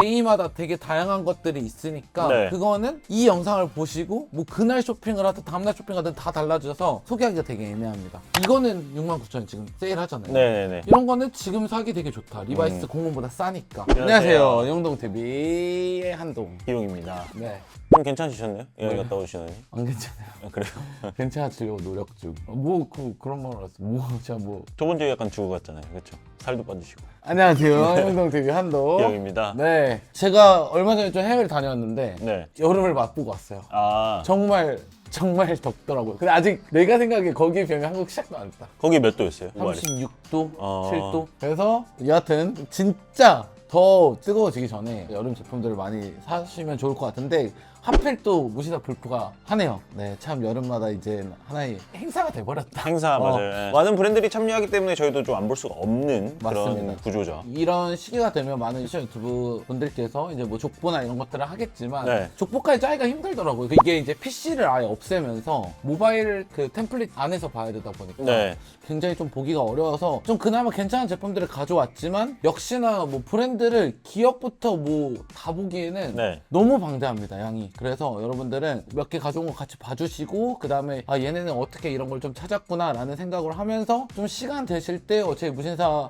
데이마다 되게 다양한 것들이 있으니까 네. 그거는 이 영상을 보시고 뭐 그날 쇼핑을 하든 다음날 쇼핑을 하든 다 달라져서 소개하기가 되게 애매합니다. 이거는 69,000원 지금 세일하잖아요. 네네네. 이런 거는 지금 사기 되게 좋다. 리바이스 공문보다 싸니까. 안녕하세요. 안녕하세요. 영동TV의 한동. 기용입니다. 네. 좀 괜찮으셨나요? 여기 갔다 오시더니. 안 괜찮아요. 아, 그래요? 괜찮아지려고 노력 중. 그런 말 알았어. 제가 저번 주에 약간 죽어 갔잖아요. 그렇죠? 살도 빠지시고. 안녕하세요. 영동TV 한동. 기용입니다. 네. 제가 얼마 전에 좀 해외를 다녀왔는데 네. 여름을 맛보고 왔어요. 아, 정말 덥더라고요. 근데 아직 내가 생각에 거기에 비하면 한국 시작도 안 했다. 거기 몇 도였어요? 36도, 어. 7도. 그래서 여하튼 진짜 더 뜨거워지기 전에 여름 제품들을 많이 사시면 좋을 것 같은데 하필 또 무시다 불프가 하네요. 네, 참 여름마다 이제 하나의 행사가 돼버렸다. 행사 맞아요. 예. 많은 브랜드들이 참여하기 때문에 저희도 좀 안 볼 수가 없는 그런 맞습니다. 구조죠. 이런 시기가 되면 많은 시청 유튜브 분들께서 이제 뭐 족보나 이런 것들을 하겠지만 네. 족보까지 짜기가 힘들더라고요. 이게 이제 PC를 아예 없애면서 모바일 그 템플릿 안에서 봐야 되다 보니까 네. 굉장히 좀 보기가 어려워서 좀 그나마 괜찮은 제품들을 가져왔지만 역시나 뭐 브랜드를 기업부터 뭐 다 보기에는 네. 너무 방대합니다, 양이. 그래서 여러분들은 몇 개 가져온 거 같이 봐주시고 그 다음에 아 얘네는 어떻게 이런 걸 좀 찾았구나 라는 생각을 하면서 좀 시간 되실 때 어차피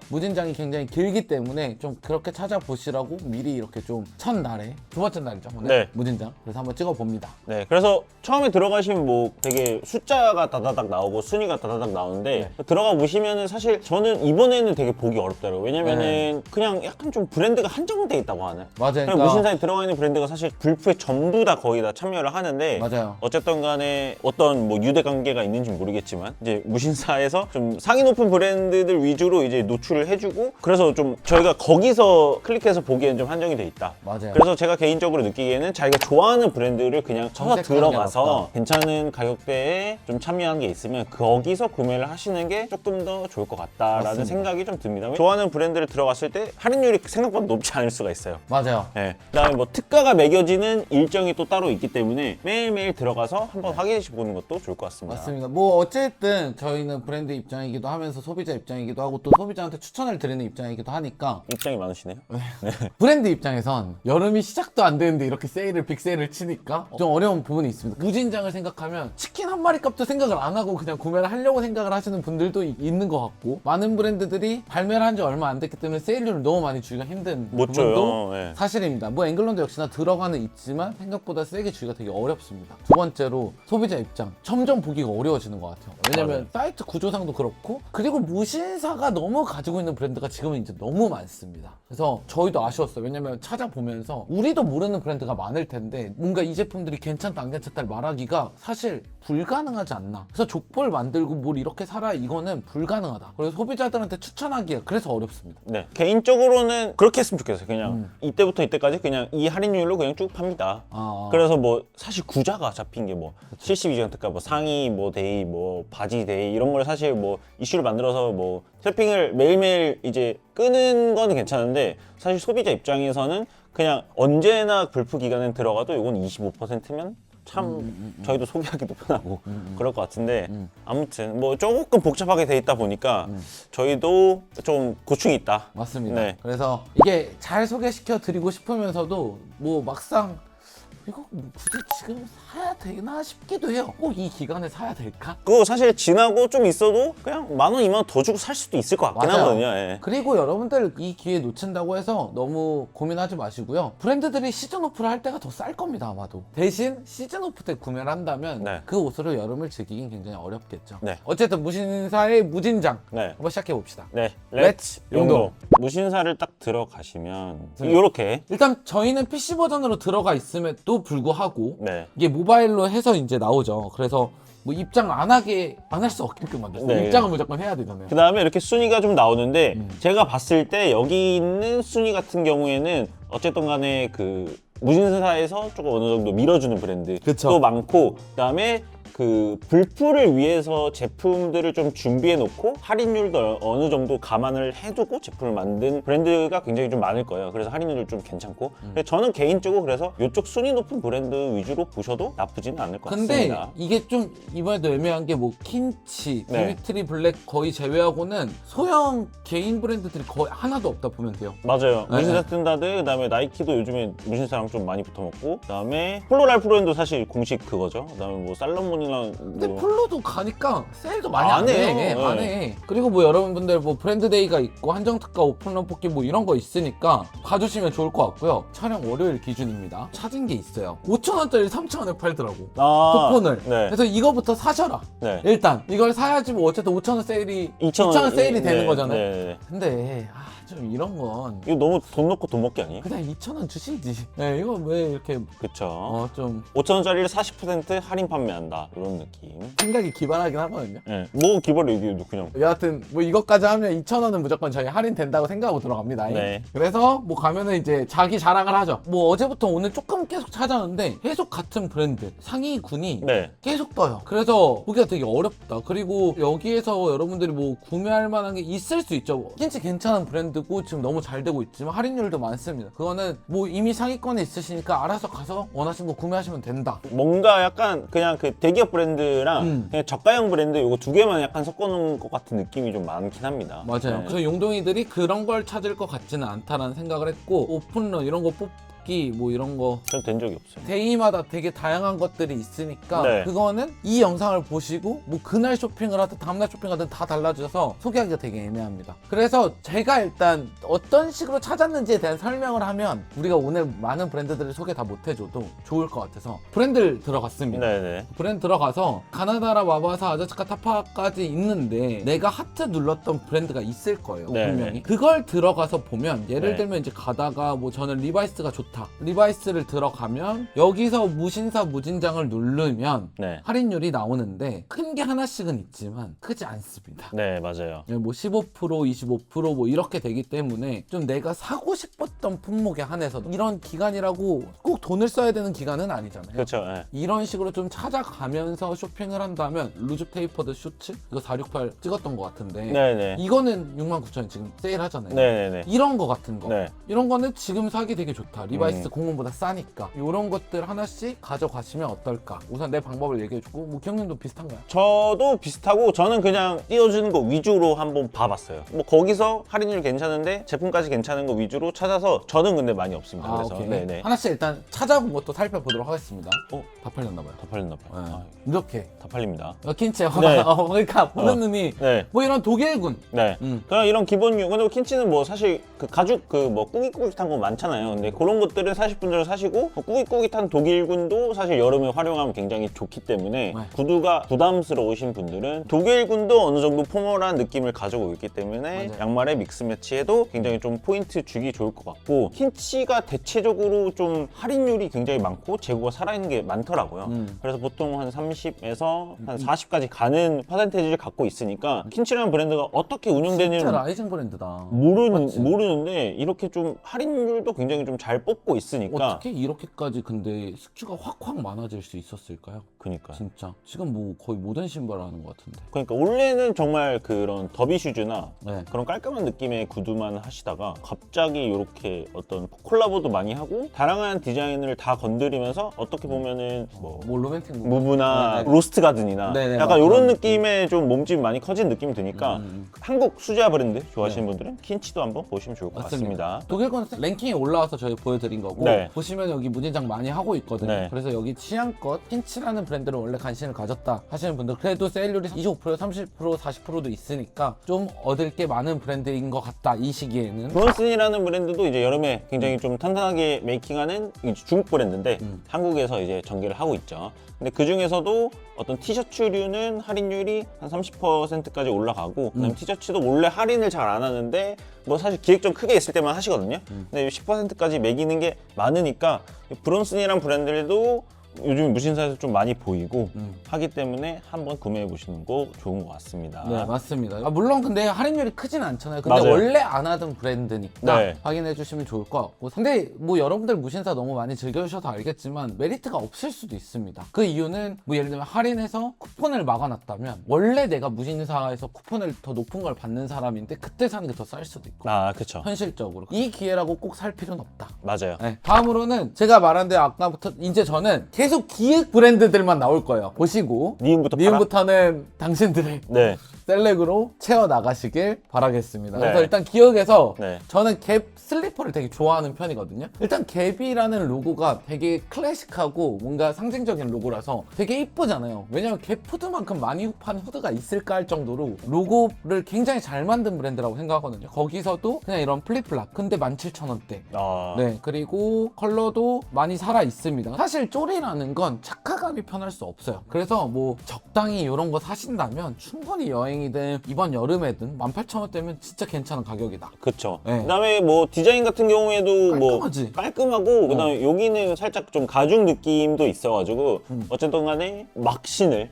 무진장이 굉장히 길기 때문에 좀 그렇게 찾아보시라고 미리 이렇게 좀 첫날에 두 번째 날이죠 오늘 네. 무진장 그래서 한번 찍어봅니다. 네, 그래서 처음에 들어가시면 뭐 되게 숫자가 다다닥 나오고 순위가 다다닥 나오는데 들어가 보시면은 사실 저는 이번에는 되게 보기 어렵더라고요. 왜냐면은 그냥 약간 좀 브랜드가 한정돼 있다고 하나요? 맞아요. 그냥 그러니까 무신사에 들어가 있는 브랜드가 사실 불프에 전부 다 거의 다 참여를 하는데 맞아요. 어쨌든 간에 어떤 뭐 유대 관계가 있는지 모르겠지만 이제 무신사에서 좀 상위 높은 브랜드들 위주로 이제 노출을 해주고 그래서 좀 저희가 거기서 클릭해서 보기에는 좀 한정이 돼 있다. 맞아요. 그래서 제가 개인적으로 느끼기에는 자기가 좋아하는 브랜드를 그냥 쳐서 검색하는 게 들어가서 맞다. 괜찮은 가격대에 좀 참여한 게 있으면 거기서 구매를 하시는 게 조금 더 좋을 것 같다라는 맞습니다. 생각이 좀 듭니다. 좋아하는 브랜드를 들어갔을 때 할인율이 생각보다 높지 않을 수가 있어요. 맞아요. 네. 그다음에 뭐 특가가 매겨지는 일정이 또 따로 있기 때문에 매일매일 들어가서 한번 확인해 보는 것도 좋을 것 같습니다. 맞습니다. 뭐 어쨌든 저희는 브랜드 입장이기도 하면서 소비자 입장이기도 하고 또 소비자한테 추천을 드리는 입장이기도 하니까 입장이 많으시네요. 브랜드 입장에선 여름이 시작도 안 되는데 이렇게 세일을 빅세일을 치니까 좀 어려운 부분이 있습니다. 무진장을 생각하면 치킨 한 마리 값도 생각을 안 하고 그냥 구매를 하려고 생각을 하시는 분들도 있는 것 같고 많은 브랜드들이 발매를 한 지 얼마 안 됐기 때문에 세일률을 너무 많이 주기가 힘든 못 부분도 줘요. 네. 사실입니다. 뭐 앵글론도 역시나 들어가는 있지만 생각보다 세게 주기가 되게 어렵습니다. 두 번째로 소비자 입장 점점 보기가 어려워지는 것 같아요. 왜냐면 사이트 구조상도 그렇고 그리고 무신사가 너무 가지고 있는 브랜드가 지금은 이제 너무 많습니다. 그래서 저희도 아쉬웠어요. 왜냐면 찾아보면서 우리도 모르는 브랜드가 많을 텐데 뭔가 이 제품들이 괜찮다 안 괜찮다를 말하기가 사실 불가능하지 않나. 그래서 족보를 만들고 뭘 이렇게 사라 이거는 불가능하다. 그래서 소비자들한테 추천하기가 그래서 어렵습니다. 네. 개인적으로는 그렇게 했으면 좋겠어요. 그냥 이때부터 이때까지 그냥 이 할인율로 그냥 쭉 팝니다. 그래서 뭐 사실 구자가 잡힌 게 뭐 72시간 특가 뭐 상의 뭐 데이 뭐 바지 데이 이런 걸 사실 뭐 이슈를 만들어서 뭐 쇼핑을 매일매일 이제 끄는 거는 괜찮은데 사실 소비자 입장에서는 그냥 언제나 불프 기간에 들어가도 이건 25%면 참 저희도 소비하기도 편하고 그럴 것 같은데 아무튼 뭐 조금 복잡하게 돼 있다 보니까 저희도 좀 고충이 있다. 맞습니다. 네. 그래서 이게 잘 소개시켜 드리고 싶으면서도 뭐 막상 이거 굳이 지금 사야 되나 싶기도 해요. 꼭 이 기간에 사야 될까? 그거 사실 지나고 좀 있어도 그냥 10,000원, 20,000원 더 주고 살 수도 있을 것 같긴 맞아요. 하거든요. 예. 그리고 여러분들 이 기회 놓친다고 해서 너무 고민하지 마시고요. 브랜드들이 시즌 오프를 할 때가 더 쌀 겁니다, 아마도. 대신 시즌 오프 때 구매를 한다면 네. 그 옷으로 여름을 즐기긴 굉장히 어렵겠죠. 네. 어쨌든 무신사의 무진장 네. 한번 시작해 봅시다. 네, 렛츠 용동. 무신사를 딱 들어가시면 이렇게 일단 저희는 PC 버전으로 들어가 있음에도 불구하고 네. 이게 모바일로 해서 이제 나오죠. 그래서 뭐 입장 안 할 수 없게끔 만들었어요. 네. 입장은 무조건 해야 되잖아요. 그 다음에 이렇게 순위가 좀 나오는데 제가 봤을 때 여기 있는 순위 같은 경우에는 어쨌든 간에 그 무신사에서 조금 어느 정도 밀어주는 브랜드도 그쵸. 많고 그 다음에 그 불프를 위해서 제품들을 좀 준비해 놓고 할인율도 어느 정도 감안을 해두고 제품을 만든 브랜드가 굉장히 좀 많을 거예요. 그래서 할인율도 좀 괜찮고. 근데 저는 개인적으로 그래서 이쪽 순위 높은 브랜드 위주로 보셔도 나쁘지는 않을 것 근데 같습니다. 이게 좀 이번에도 애매한 게 뭐 킨치, 네. 디미트리 블랙 거의 제외하고는 소형 개인 브랜드들이 거의 하나도 없다 보면 돼요. 맞아요. 네. 무신사 뜬다드, 그다음에 나이키도 요즘에 무신사랑 좀 많이 붙어먹고, 그다음에 폴로랄프로엔도 사실 공식 그거죠. 그다음에 뭐 살로몬이랑 근데 뭐 폴로도 가니까 세일도 많이 안 안 해요. 해. 네. 안 해. 그리고 뭐 여러분들 뭐 브랜드데이가 있고 한정특가 오픈런 뽑기 뭐 이런 거 있으니까 봐주시면 좋을 것 같고요. 촬영 월요일 기준입니다. 찾은 게 있어요. 5,000원짜리 3,000원에 팔더라고. 쿠폰을. 네. 그래서 이거부터 사셔라. 네. 일단 이걸 사야지 뭐 어쨌든 5,000원 세일이 2,000원 2,000원 세일이 되는 네, 거잖아요. 네. 근데 좀 이런 건 이거 너무 돈 넣고 돈 먹기 아니에요? 그냥 2,000원 주시지. 네, 이거 왜 이렇게 그쵸. 좀 5,000원짜리를 40% 할인 판매한다. 이런 느낌. 생각이 기발하긴 하거든요. 네. 뭐 기본으로 얘기해도 그냥. 여하튼 뭐 이것까지 하면 2,000원은 무조건 저희 할인된다고 생각하고 들어갑니다. 네. 그래서 뭐 가면은 이제 자기 자랑을 하죠. 뭐 어제부터 오늘 조금 계속 찾아오는데 계속 같은 브랜드 상위군이 네. 계속 떠요. 그래서 보기가 되게 어렵다. 그리고 여기에서 여러분들이 뭐 구매할 만한 게 있을 수 있죠. 진짜 괜찮은 브랜드고 지금 너무 잘 되고 있지만 할인율도 많습니다. 그거는 뭐 이미 상위권에 있으시니까 알아서 가서 원하시는 거 구매하시면 된다. 뭔가 약간 그냥 그 대기업 브랜드랑 그냥 저가형 브랜드 요거 두 개만 약간 섞어놓은 것 같은 느낌이 좀 많긴 합니다. 맞아요. 네. 그래서 용동이들이 그런 걸 찾을 것 같지는 않다라는 생각을 했고 오픈런 이런 거 뽑기 뭐 이런 거 전 된 적이 없어요. 데이마다 되게 다양한 것들이 있으니까 네. 그거는 이 영상을 보시고 뭐 그날 쇼핑을 하든 다음날 쇼핑하든 다 달라져서 소개하기가 되게 애매합니다. 그래서 제가 일단 어떤 식으로 찾았는지에 대한 설명을 하면 우리가 오늘 많은 브랜드들을 소개 다 못해줘도 좋을 것 같아서 브랜드를 들어갔습니다. 네네. 브랜드 들어가서 가나다라, 마바사, 아자츠카, 타파까지 있는데 내가 하트 눌렀던 브랜드가 있을 거예요. 네, 분명히. 네. 그걸 들어가서 보면 예를 네. 들면 이제 가다가 뭐 저는 리바이스가 좋다. 리바이스를 들어가면 여기서 무신사 무진장을 누르면 네. 할인율이 나오는데 큰 게 하나씩은 있지만 크지 않습니다. 네, 맞아요. 뭐 15%, 25%뭐 이렇게 되기 때문에 좀 내가 사고 싶었던 품목에 한해서 이런 기간이라고 꼭 돈을 써야 되는 기간은 아니잖아요. 그렇죠. 네. 이런 식으로 좀 찾아가면서 쇼핑을 한다면 루즈 테이퍼드 슈츠 이거 468 찍었던 것 같은데 네네. 이거는 69,000원 지금 세일하잖아요. 네네네. 이런 거 같은 거 네. 이런 거는 지금 사기 되게 좋다. 리바이스 공원보다 싸니까 이런 것들 하나씩 가져가시면 어떨까. 우선 내 방법을 얘기해주고 뭐 기영님도 비슷한가요? 저도 비슷하고 저는 그냥 띄워주는 거 위주로 한번 봐봤어요. 뭐 거기서 할인율 괜찮은데 제품까지 괜찮은 거 위주로 찾아서 저는 근데 많이 없습니다. 그래서 오케이. 네네. 하나씩 일단 찾아본 것도 살펴보도록 하겠습니다. 다 팔렸나봐요. 다 팔렸나봐요. 네. 아, 이렇게 다 팔립니다. 킨치 네. 그러니까 보는 눈이 네. 뭐 이런 독일군 네. 그냥 이런 기본류. 근데 킨치는 뭐 사실 그 가죽 그 뭐 꾸깃꾸깃한 거 많잖아요. 근데 그런 것들은 사실 분들 사시고 꾸깃꾸깃한 독일군도 사실 여름에 활용하면 굉장히 좋기 때문에 네. 구두가 부담스러우신 분들은 독일군도 어느 정도 포멀한 느낌을 가지고 있기 때문에 맞아요. 양말에 믹스 매치해도 굉장히 좀 포인트 주기 좋을 것 같고 킨치가 대체적으로 좀 할인율이 굉장히 많고 재고가 살아있는 게 많더라고요. 그래서 보통 한 30에서 한 40까지 가는 퍼센테이지를 갖고 있으니까 킨치라는 브랜드가 어떻게 진짜 운영되는 라이징 브랜드다. 맞지? 모르는데 이렇게 좀 할인율도 굉장히 좀 잘 뽑고 있으니까 어떻게 이렇게까지 근데 스큐가 확확 많아질 수 있었을까요? 그니까 진짜 지금 뭐 거의 모든 신발 하는 것 같은데. 그러니까 원래는 정말 그런 더비 슈즈나 네. 그런 깔끔한 느낌의 구두만 하시다가 갑자기 이렇게 어떤 콜라보도 많이 하고 다양한 디자인을 다 건드리면서 어떻게 보면은 뭐 뭐 로맨틱 무브나 네, 네. 로스트 가든이나 네, 네, 약간 맞아요. 이런 느낌의 좀 몸집이 많이 커진 느낌이 드니까 한국 수제화 브랜드 좋아하시는 네. 분들은 킨치도 한번 보시면 좋을 것 맞습니다. 같습니다. 독일 건 랭킹에 올라와서 저희 보여드린 거고 네. 보시면 여기 무진장 많이 하고 있거든요. 네. 그래서 여기 취향껏 킨치라는 브랜드를 원래 관심을 가졌다 하시는 분들 그래도 세일률이 25%, 30%, 40%도 있으니까 좀 얻을 게 많은 브랜드인 것 같다 이 시기에는. 브론슨이라는 브랜드도 이제 여름에 굉장히 좀 탄탄하게 메이킹하는 중국 브랜드인데 한국에서 이제 전개를 하고 있죠. 근데 그 중에서도 어떤 티셔츠류는 할인율이 한 30%까지 올라가고 그다음에 티셔츠도 원래 할인을 잘 안 하는데 뭐 사실 기획 좀 크게 있을 때만 하시거든요. 근데 10%까지 매기는 게 많으니까 브론슨이란 브랜드도 요즘 무신사에서 좀 많이 보이고 하기 때문에 한번 구매해 보시는 거 좋은 것 같습니다. 네, 맞습니다. 물론 근데 할인율이 크진 않잖아요. 근데 맞아요. 원래 안 하던 브랜드니까 네. 확인해 주시면 좋을 것 같고. 근데 뭐 여러분들 무신사 너무 많이 즐겨주셔서 알겠지만 메리트가 없을 수도 있습니다. 그 이유는 뭐 예를 들면 할인해서 쿠폰을 막아놨다면 원래 내가 무신사에서 쿠폰을 더 높은 걸 받는 사람인데 그때 사는 게 더 쌀 수도 있고. 아, 그쵸. 현실적으로 이 기회라고 꼭 살 필요는 없다. 맞아요. 네. 다음으로는 제가 말한 대로 아까부터 이제 저는 계속 기획 브랜드들만 나올 거예요. 보시고 니은부터는 당신들의 네. 셀렉으로 채워 나가시길 바라겠습니다. 네. 그래서 일단 기억에서 네. 저는 갭 슬리퍼를 되게 좋아하는 편이거든요. 일단 갭이라는 로고가 되게 클래식하고 뭔가 상징적인 로고라서 되게 이쁘잖아요. 왜냐면 갭 후드만큼 많이 판 후드가 있을까 할 정도로 로고를 굉장히 잘 만든 브랜드라고 생각하거든요. 거기서도 그냥 이런 플립플랍 근데 17,000원대. 아. 네, 그리고 컬러도 많이 살아 있습니다. 사실 쪼리라는 건 착화감이 편할 수 없어요. 그래서 뭐 적당히 이런 거 사신다면 충분히 여행이든 이번 여름에든 18,000원대면 진짜 괜찮은 가격이다. 그쵸. 네. 그다음에 뭐 디자인 같은 경우에도 깔끔하지? 뭐 깔끔하고 그다음에 여기는 살짝 좀 가죽 느낌도 있어가지고 어쨌든 간에 막 신을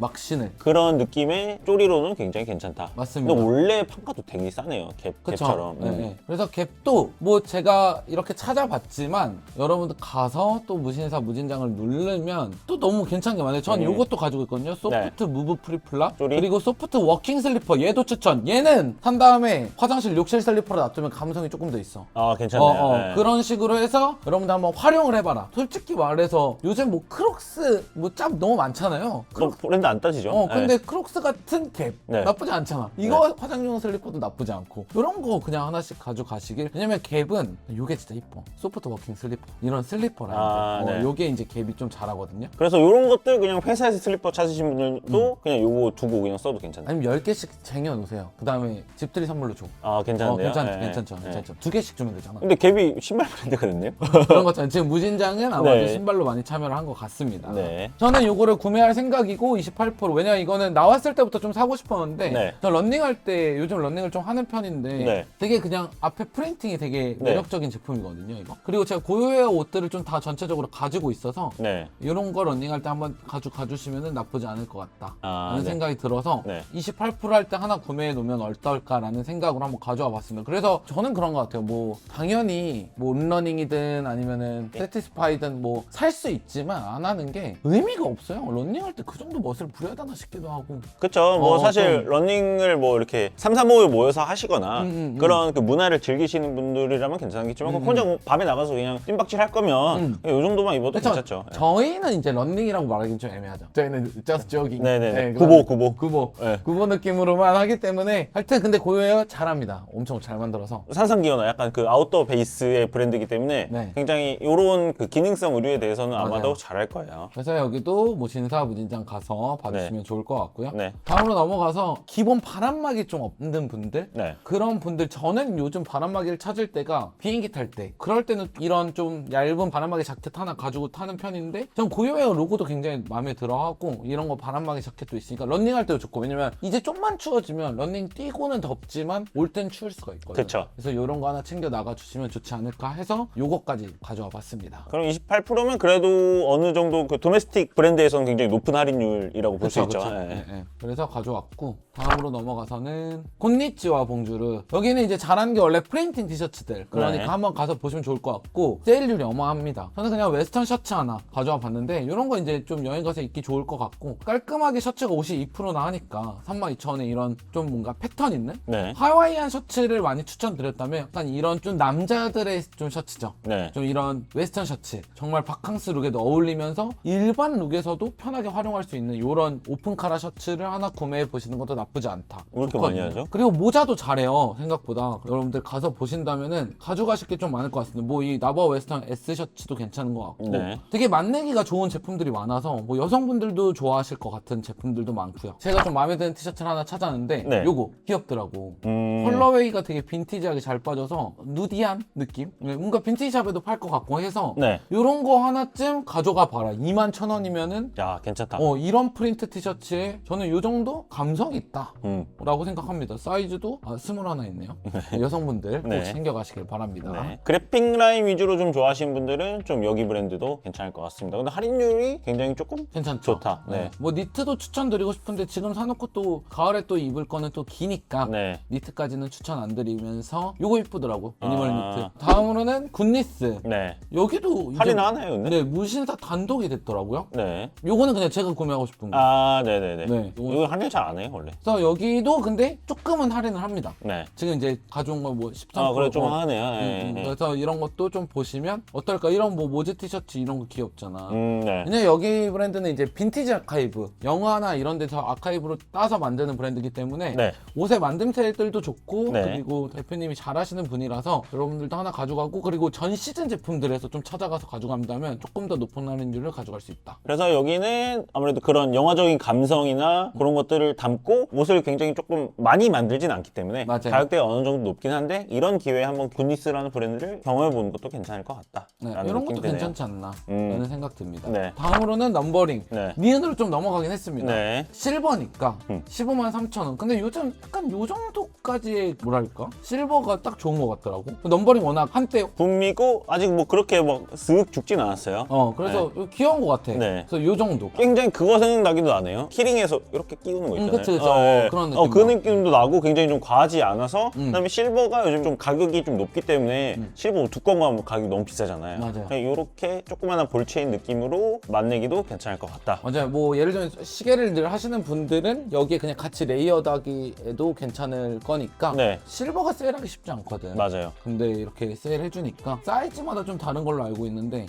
그런 느낌의 쪼리로는 굉장히 괜찮다. 맞습니다. 근데 원래 판가도 되게 싸네요. 갭처럼. 네, 네. 그래서 갭도 뭐 제가 이렇게 찾아봤지만 여러분들 가서 또 무신사 무진장을 누르면 또 너무 괜찮은 게 많아요. 전 이것도 가지고 있거든요. 소프트 무브 프리플랍 쪼리? 그리고 소프트 워킹 슬리퍼 얘도 추천. 얘는 산 다음에 화장실 욕실 슬리퍼로 놔두면 감성이 조금 더 있어. 아, 괜찮네요. 네. 그런 식으로 해서 여러분들 한번 활용을 해봐라. 솔직히 말해서 요즘 뭐 크록스 뭐 짭 너무 많잖아요. 뭐 브랜드 안 따지죠. 근데 크록스 같은 갭 네. 나쁘지 않잖아. 이거 화장용 슬리퍼도 나쁘지 않고 이런 거 그냥 하나씩 가져가시길. 왜냐면 갭은 요게 진짜 이뻐. 소프트 워킹 슬리퍼 이런 슬리퍼라는 게 요게 이제 갭이 좀 잘하거든요. 그래서 이런 것들 그냥 회사에서 슬리퍼 찾으신 분들도 그냥 요거 두고 그냥 써도 괜찮아요. 아니면 10개씩 쟁여놓으세요. 그 다음에 집들이 선물로 줘. 아, 괜찮네요. 괜찮죠. 2개씩 주면 되잖아. 근데 갭이 신발 브랜드가 됐네요. 그런 것처럼 지금 무진장은 아마도 네. 신발로 많이 참여를 한 것 같습니다. 네. 저는 이거를 구매할 생각이고 28%. 왜냐면 이거는 나왔을 때부터 좀 사고 싶었는데 네. 저 런닝할 때 요즘 런닝을 좀 하는 편인데 네. 되게 그냥 앞에 프린팅이 되게 네. 매력적인 제품이거든요. 이거. 그리고 제가 고유의 옷들을 좀 다 전체적으로 가지고 있어서 네. 이런 거 런닝할 때 한번 가주시면 나쁘지 않을 것 같다 라는 네. 생각이 들어서 네. 28%할 때 하나 구매해 놓으면 어떨까라는 생각으로 한번 가져와 봤습니다. 그래서 저는 그런 것 같아요. 뭐 당연히 뭐 런닝이든 아니면은 세티스파이든 뭐 살 수 있지만 안 하는 게 의미가 없어요. 런닝할 때 그 정도 멋을 부려야 되나 싶기도 하고. 그쵸. 뭐 사실 러닝을 뭐 이렇게 3, 4, 5일 모여서 하시거나 그런 그 문화를 즐기시는 분들이라면 괜찮겠지만 혼자 뭐 밤에 나가서 그냥 뜀박질 할 거면 그냥 요 정도만 입어도 그쵸? 괜찮죠. 저희는 이제 런닝이라고 말하기는 좀 애매하죠. 저희는 just jogging. 네네네. 그런 구보. 네. 구보 느낌으로만 하기 때문에 하여튼 근데 고요해요. 잘합니다. 엄청 잘 만들어서. 산성기어나 약간 그 아웃도어 베이스의 브랜드이기 때문에 네. 굉장히 요런 그 기능성 의류에 대해서는 맞아요. 아마도 잘할 거예요. 그래서 여기도 뭐 무신사 무진장 가서 받으시면 네. 좋을 것 같고요. 네. 다음으로 넘어가서 기본 바람막이 좀 없는 분들 네. 그런 분들 저는 요즘 바람막이를 찾을 때가 비행기 탈 때 그럴 때는 이런 좀 얇은 바람막이 자켓 하나 가지고 타는 편인데 전 고요웨어 로고도 굉장히 마음에 들어하고 이런 거 바람막이 자켓도 있으니까 런닝할 때도 좋고 왜냐면 이제 좀만 추워지면 런닝 뛰고는 덥지만 올 땐 추울 수가 있거든요. 그쵸. 그래서 이런 거 하나 챙겨 나가 주시면 좋지 않을까 해서 요거까지 가져와 봤습니다. 그럼 28%면 그래도 어느 정도 그 도메스틱 브랜드에서는 굉장히 높은 할인율이라고 볼 수 있죠. 그쵸. 네. 그래서 가져왔고 다음으로 넘어가서는 곤니치와 봉주르 여기는 이제 잘하는 게 원래 프린팅 티셔츠들 그러니까 네. 한번 가서 보시면 좋을 것 같고 세일률이 어마합니다. 저는 그냥 웨스턴 셔츠 하나 가져와 봤는데 이런 거 이제 좀 여행 가서 입기 좋을 것 같고 깔끔하게 셔츠가 52%나 하니까 32,000원에 이런 좀 뭔가 패턴 있는 네. 하와이안 셔츠를 많이 추천드렸다면 약간 이런 좀 남자들의 좀 셔츠죠. 네. 좀 이런 웨스턴 셔츠 정말 바캉스 룩에도 어울리면서 일반 룩에서도 편하게 활용할 수 있는 이런 오픈 카라 셔츠를 하나 구매해 보시는 것도 나쁘지 않다. 왜 이렇게 많이 하죠? 그리고 모자도 잘해요 생각보다. 여러분들 가서 보신다면은 가져가실 게 좀 많을 것 같습니다. 뭐 이 나바 웨스턴 S 셔츠도 괜찮은 것 같고 네. 되게 맛내기가 좋은 제품들이 많아서 뭐 여성분들도 좋아하실 것 같은 제품들도 많고요. 제가 좀 마음에 드는 티셔츠를 하나 찾았는데 네. 요거 귀엽더라고. 컬러웨이가 되게 빈티지하게 잘 빠져서 누디한 느낌? 뭔가 빈티지 샵에도 팔 것 같고 해서 네. 요런 거 하나쯤 가져가 봐라. 21,000원이면은 야, 괜찮다. 이런 프린트 티셔츠에 저는 요 정도 감성 있다 라고 생각합니다. 사이즈도 21 있네요. 여성분들 꼭 네. 챙겨가시길 바랍니다. 네. 그래픽 라인 위주로 좀 좋아하시는 분들은 좀 여기 브랜드도 괜찮을 것 같습니다. 근데 할인율이 굉장히 조금 괜찮죠? 좋다. 네. 뭐 니트도 추천드리고 싶은데 지금 사놓고 또 가을에 또 입을 거는 또 기니까 네. 니트까지는 추천 안 드리면서 요거 이쁘더라고. 애니멀 아. 니트. 다음으로는 굿니스. 네. 여기도 이제 할인하나요, 근데? 네, 무신사 단독이 됐더라고요. 네. 요거는 그냥 제가 구매하고 싶은 거. 아, 네네네. 네. 이거 할인 잘 안 해요, 원래. 그래서 여기도 근데 조금은 할인을 합니다. 네. 지금 이제 가져온 거 뭐 13%. 아, 그래, 좀 하네요. 네. 그래서 이런 것도 좀 보시면 어떨까? 이런 뭐 모즈 티셔츠 이런 거 귀엽잖아. 네. 왜냐면 여기 브랜드는 이제 빈티지 아카이브, 영화나 이런 데서 아카이브로 따서 만드는 브랜드이기 때문에 네. 옷의 만듦새들도 좋고 네. 그리고 대표님이 잘하시는 분이라서 여러분들도 하나 가져가고 그리고 전 시즌 제품들에서 좀 찾아가서 가져간다면 조금 더 높은 할인율을 가져갈 수 있다. 그래서 여기는 아무래도 그런 영화적인 감성이나 그런 것들을 담고 옷을 굉장히 조금 많이 만들진 않기 때문에 맞아요. 가격대가 어느 정도 높긴 한데 이런 기회에 한번 굿니스라는 브랜드를 경험해보는 것도 괜찮을 것 같다. 네, 라는 이런 것도 느낌이 드네요. 괜찮지 않나 라는 생각 듭니다. 네. 다음으로는 넘버링. 네. 니은으로 좀 넘어가긴 했습니다. 네. 실버니까 153,000원. 근데 요즘 약간 요 정도까지의 뭐랄까? 실버가 딱 좋은 것 같더라고. 넘버링 워낙 한때 붐이고 아직 뭐 그렇게 막 쓱 죽진 않았어요. 그래서 귀여운 것 같아. 네. 그래서 요 정도. 굉장히 그거 생각나기도 나네요. 키링에서 이렇게 끼우는 거 있잖아요. 그치, 그치. 네. 그런 느낌 그 나고. 느낌도 나고 굉장히 좀 과하지 않아서 그다음에 실버가 요즘 좀 가격이 좀 높기 때문에 실버 두꺼운 거 하면 가격이 너무 비싸잖아요. 맞아요. 이렇게 조그마한 볼체인 느낌으로 만내기도 괜찮을 것 같다. 맞아요. 뭐 예를 들면 시계를 늘 하시는 분들은 여기에 그냥 같이 레이어드하기에도 괜찮을 거니까 네. 실버가 세일하기 쉽지 않거든. 맞아요. 근데 이렇게 세일해주니까 사이즈마다 좀 다른 걸로 알고 있는데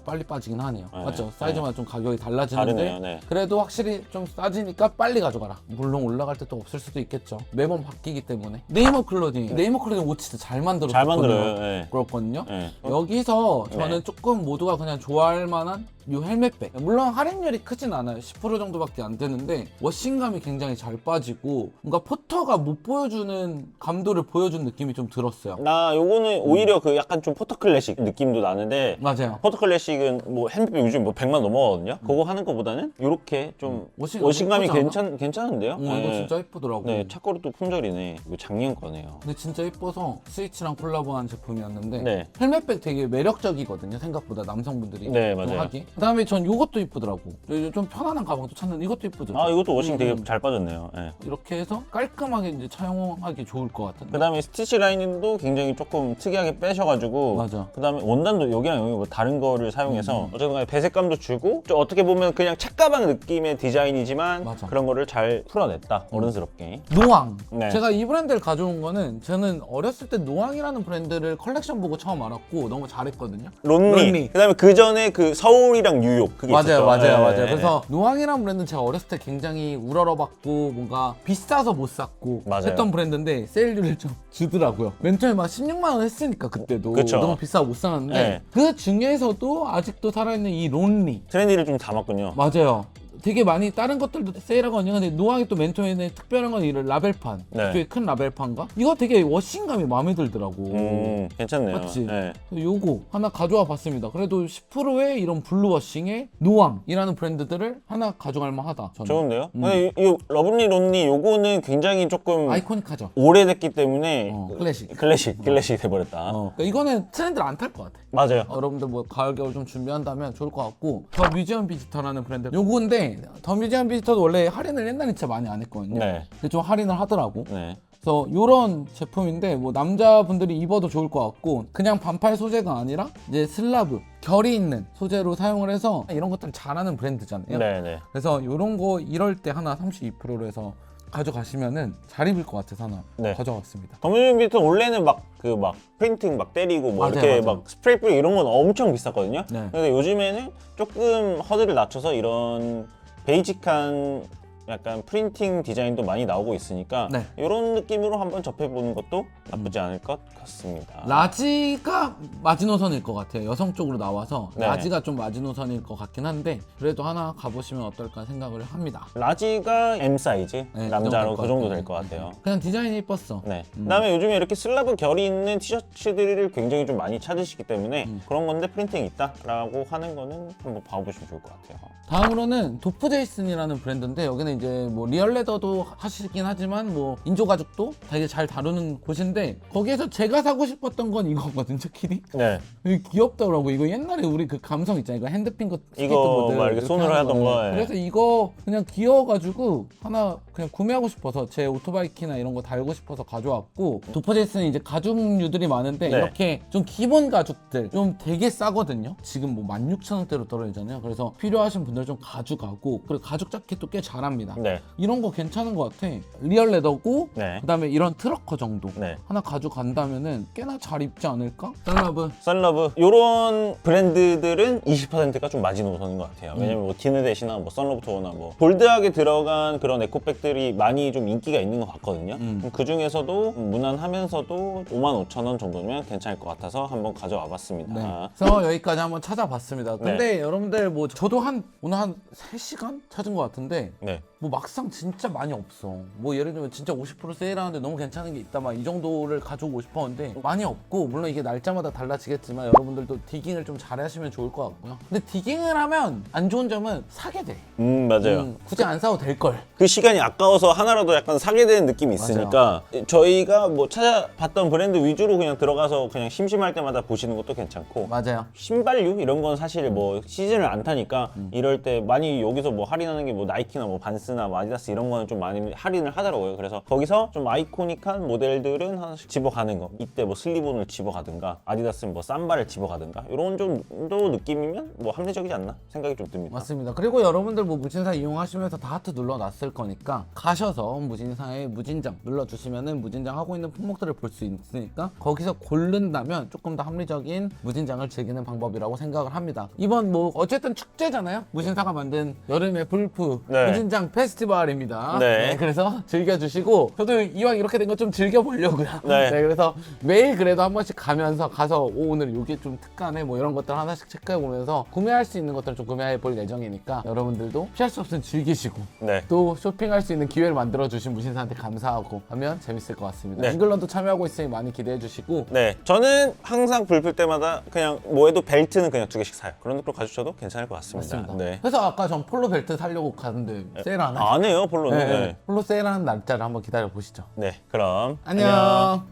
빨리 빠지긴 하네요. 네, 맞죠? 사이즈마다 좀 가격이 달라지는데 다르네요. 네. 그래도 확실히 좀 싸지니까 빨리 가져가라. 물론 올라갈 때 또 없을 수도 있겠죠. 매번 바뀌기 때문에. 네이머 클로딩 옷 진짜 잘 만들었거든요. 잘 만들어요. 네. 그렇거든요. 네. 여기서 저는 네. 조금 모두가 그냥 좋아할 만한 이 헬멧백. 물론 할인율이 크진 않아요. 10% 정도밖에 안 되는데 워싱감이 굉장히 잘 빠지고 뭔가 포터가 못 보여주는 감도를 보여준 느낌이 좀 들었어요. 나 요거는 오히려 그 약간 좀 포터 클래식 느낌도 나는데 맞아요. 포터 클래식은 뭐 햄릿백 요즘 뭐 100만 넘어가거든요. 그거 하는 거보다는 이렇게 좀 워싱감이 예쁘지 않아? 괜찮은데요? 이거 진짜 예쁘더라고. 네, 착거리도 품절이네. 이거 작년 거네요. 근데 진짜 예뻐서 스위치랑 콜라보한 제품이었는데 네. 헬멧백 되게 매력적이거든요. 생각보다 남성분들이 네, 좀 맞아요. 하기. 그다음에 전 이것도 이쁘더라고. 좀 편안한 가방도 찾는데 이것도 이쁘죠. 아, 이것도 워싱 되게 잘 빠졌네요. 네. 이렇게 해서 깔끔하게 이제 차용하기 좋을 것 같은데. 그다음에 스티치 라인도 굉장히 조금 특이하게 빼셔가지고 맞아. 그다음에 원단도 여기랑 여기 뭐 다른 거를 사용해서 어쨌든 간에 배색감도 주고 좀 어떻게 보면 그냥 책가방 느낌의 디자인이지만 맞아. 그런 거를 잘 풀어냈다. 어른스럽게. 노왕. 네. 제가 이 브랜드를 가져온 거는 저는 어렸을 때 노왕이라는 브랜드를 컬렉션 보고 처음 알았고 너무 잘했거든요. 론리. 그다음에 그 전에 그 서울이랑 뉴욕 그게 맞아요, 있었죠. 맞아요. 네. 그래서 노왕이라는 브랜드는 제가 어렸을 때 굉장히 우러러봤고 뭔가 비싸서 못 샀고 맞아요. 했던 브랜드인데 세일률을 좀 주더라고요. 맨 처음에 막 16만 원 했으니까 그때도 그쵸. 너무 비싸서 못 샀는데 네. 그 중에서도 아직도 살아있는 이 론리. 트렌디를 좀 담았군요. 맞아요. 되게 많이 다른 것들도 세일하거든요. 근데 노왕이 또 맨 처음에는 특별한 건 이 라벨판. 네. 되게 큰 라벨판가? 이거 되게 워싱감이 마음에 들더라고. 괜찮네요. 맞지? 네. 요거 하나 가져와 봤습니다. 그래도 10%의 이런 블루워싱의 노왕이라는 브랜드들을 하나 가져갈 만하다. 저는. 좋은데요? 근데 이 러블리 론리 요거는 굉장히 조금 아이코닉하죠. 오래됐기 때문에 클래식 돼버렸다. 그러니까 이거는 트렌드를 안 탈 것 같아. 맞아요. 여러분들 뭐 가을 겨울 좀 준비한다면 좋을 것 같고 더 뮤지엄 비지터라는 브랜드 요거인데 더 뮤지엄 비지터도 원래 할인을 옛날에 진짜 많이 안 했거든요. 네. 근데 좀 할인을 하더라고. 네. 그래서 요런 제품인데 뭐 남자분들이 입어도 좋을 것 같고 그냥 반팔 소재가 아니라 이제 슬라브 결이 있는 소재로 사용을 해서 이런 것들을 잘하는 브랜드잖아요. 네. 그래서 요런 거 이럴 때 하나 32%로 해서 가져가시면은 잘 입을 것 같아서 하나 네. 가져갔습니다. 더뮤비트 원래는 막 프린팅 막 때리고 뭐 맞아요, 이렇게 맞아요. 막 스프레이 뿌리고 이런 건 엄청 비쌌거든요. 네. 근데 요즘에는 조금 허들을 낮춰서 이런 베이직한 약간 프린팅 디자인도 많이 나오고 있으니까 네. 이런 느낌으로 한번 접해보는 것도 나쁘지 않을 것 같습니다. 라지가 마지노선일 것 같아요. 여성 쪽으로 나와서 네. 라지가 좀 마지노선일 것 같긴 한데 그래도 하나 가보시면 어떨까 생각을 합니다. 라지가 M 사이즈 네, 남자로 그 정도 것 될 것 같아요. 그냥 디자인이 이뻤어. 네. 그다음에 요즘에 이렇게 슬라브 결이 있는 티셔츠들을 굉장히 좀 많이 찾으시기 때문에 그런 건데 프린팅이 있다라고 하는 거는 한번 봐보시면 좋을 것 같아요. 다음으로는 도프 제이슨이라는 브랜드인데 여기는 이제 뭐 리얼레더도 하시긴 하지만 뭐 인조 가죽도 되게 잘 다루는 곳인데 거기에서 제가 사고 싶었던 건 이거거든요, 키리. 네. 이게 귀엽더라고. 이거 옛날에 우리 그 감성 있잖아요. 이거 핸드핑거 이거 스케이트보드 막 이렇게 손으로 하는 하던 거. 거, 예. 그래서 이거 그냥 귀여워가지고 하나 그냥 구매하고 싶어서 제 오토바이키나 이런 거 달고 싶어서 가져왔고 도프 제이슨은 이제 가죽류들이 많은데 네. 이렇게 좀 기본 가죽들 좀 되게 싸거든요. 지금 뭐 16,000원대로 떨어지잖아요. 그래서 필요하신 분들 좀 가져가고 그리고 가죽 자켓도 꽤 잘합니다. 네. 이런 거 괜찮은 것 같아. 리얼 레더고 네. 그다음에 이런 트럭커 정도 네. 하나 가져간다면은 꽤나 잘 입지 않을까? 셀러브 썬러브 이런 브랜드들은 20%가 좀 마지노선인 것 같아요. 왜냐면 뭐 디느댓이나 뭐 썬러브 투어나 뭐 볼드하게 들어간 그런 에코백들이 많이 좀 인기가 있는 것 같거든요. 그 중에서도 무난하면서도 55,000원 정도면 괜찮을 것 같아서 한번 가져와 봤습니다. 네. 그래서 여기까지 한번 찾아봤습니다. 근데 여러분들 뭐 저도 오늘 한 3시간 찾은 것 같은데 네. 뭐 막상 진짜 많이 없어. 뭐 예를 들면 진짜 50% 세일하는데 너무 괜찮은 게 있다 막 이 정도를 가져오고 싶었는데 많이 없고 물론 이게 날짜마다 달라지겠지만 여러분들도 디깅을 좀 잘 하시면 좋을 것 같고요. 근데 디깅을 하면 안 좋은 점은 사게 돼. 맞아요. 굳이 안 사도 될 걸. 그 시간이 아까워서 하나라도 약간 사게 되는 느낌이 있으니까 저희가 뭐 찾아봤던 브랜드 위주로 그냥 들어가서 그냥 심심할 때마다 보시는 것도 괜찮고 맞아요. 신발류 이런 건 사실 뭐 시즌을 안 타니까 이럴 때 많이 여기서 뭐 할인하는 게 뭐 나이키나 뭐 반스나 뭐 아디다스 이런 거는 좀 많이 할인을 하더라고요. 그래서 거기서 좀 아이코닉한 모델들은 하나씩 집어가는 거. 이때 뭐 슬리본을 집어가든가 아디다스는 뭐 쌈바를 집어가든가 이런 정도 느낌이면 뭐 합리적이지 않나 생각이 좀 듭니다. 맞습니다. 그리고 여러분들 뭐 무진사 이용하시면서 다 하트 눌러놨을 거니까 가셔서 무진사에 무진장 눌러주시면은 무진장 하고 있는 품목들을 볼 수 있으니까 거기서 고른다면 조금 더 합리적인 무진장을 즐기는 방법이라고 생각을 합니다. 이번 뭐 어쨌든 축제잖아요. 무진사가 만든 여름의 불프 네. 무진장 페스티벌입니다. 네. 그래서 즐겨주시고 저도 이왕 이렇게 된 거 좀 즐겨보려고요. 네. 그래서 매일 그래도 한 번씩 가서 오늘 이게 좀 특가네 뭐 이런 것들 하나씩 체크해보면서 구매할 수 있는 것들을 좀 구매해볼 예정이니까 여러분들도 피할 수 없으면 즐기시고 네. 또 쇼핑할 수 있는 기회를 만들어주신 무신사한테 감사하고 하면 재밌을 것 같습니다. 네. 잉글런드 참여하고 있으니 많이 기대해주시고 네, 저는 항상 불 풀 때마다 그냥 뭐해도 벨트는 그냥 2개씩 사요. 그런 것도 가져주셔도 괜찮을 것 같습니다. 맞습니다. 네. 그래서 아까 전 폴로 벨트 사려고 가는데 세일 안 해. 안 해요, 폴로는. 네. 폴로 세일하는 날짜를 한번 기다려 보시죠. 네, 그럼 안녕.